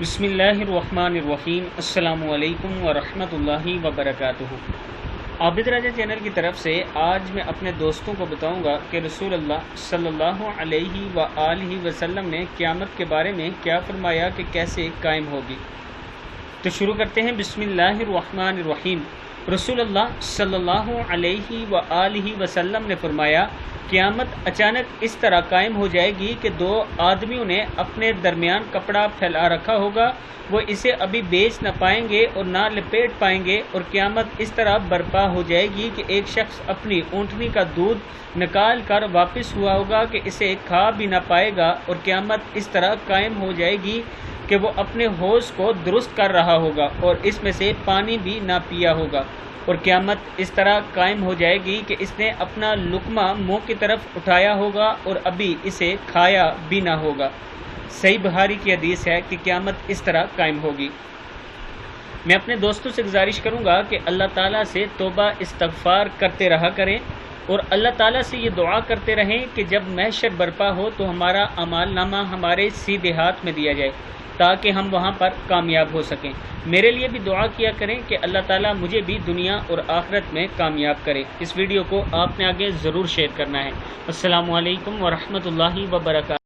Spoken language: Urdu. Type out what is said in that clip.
بسم اللہ الرحمن الرحیم۔ السلام علیکم ورحمۃ اللہ وبرکاتہ۔ عابد راجہ چینل کی طرف سے آج میں اپنے دوستوں کو بتاؤں گا کہ رسول اللہ صلی اللہ علیہ وآلہ وسلم نے قیامت کے بارے میں کیا فرمایا کہ کیسے قائم ہوگی۔ تو شروع کرتے ہیں۔ بسم اللہ الرحمن الرحیم۔ رسول اللہ صلی اللہ علیہ وآلہ وسلم نے فرمایا، قیامت اچانک اس طرح قائم ہو جائے گی کہ دو آدمیوں نے اپنے درمیان کپڑا پھیلا رکھا ہوگا، وہ اسے ابھی بیچ نہ پائیں گے اور نہ لپیٹ پائیں گے، اور قیامت اس طرح برپا ہو جائے گی کہ ایک شخص اپنی اونٹنی کا دودھ نکال کر واپس ہوا ہوگا کہ اسے کھا بھی نہ پائے گا، اور قیامت اس طرح قائم ہو جائے گی کہ وہ اپنے حوض کو درست کر رہا ہوگا اور اس میں سے پانی بھی نہ پیا ہوگا، اور قیامت اس طرح قائم ہو جائے گی کہ اس نے اپنا لقمہ منہ کی طرف اٹھایا ہوگا اور ابھی اسے کھایا بھی نہ ہوگا۔ صحیح بخاری کی حدیث ہے کہ قیامت اس طرح قائم ہوگی۔ میں اپنے دوستوں سے گزارش کروں گا کہ اللہ تعالیٰ سے توبہ استغفار کرتے رہا کریں، اور اللہ تعالیٰ سے یہ دعا کرتے رہیں کہ جب محشر برپا ہو تو ہمارا اعمال نامہ ہمارے سیدھے ہاتھ میں دیا جائے تاکہ ہم وہاں پر کامیاب ہو سکیں۔ میرے لیے بھی دعا کیا کریں کہ اللہ تعالیٰ مجھے بھی دنیا اور آخرت میں کامیاب کرے۔ اس ویڈیو کو آپ نے آگے ضرور شیئر کرنا ہے۔ السلام علیکم ورحمۃ اللہ وبرکاتہ۔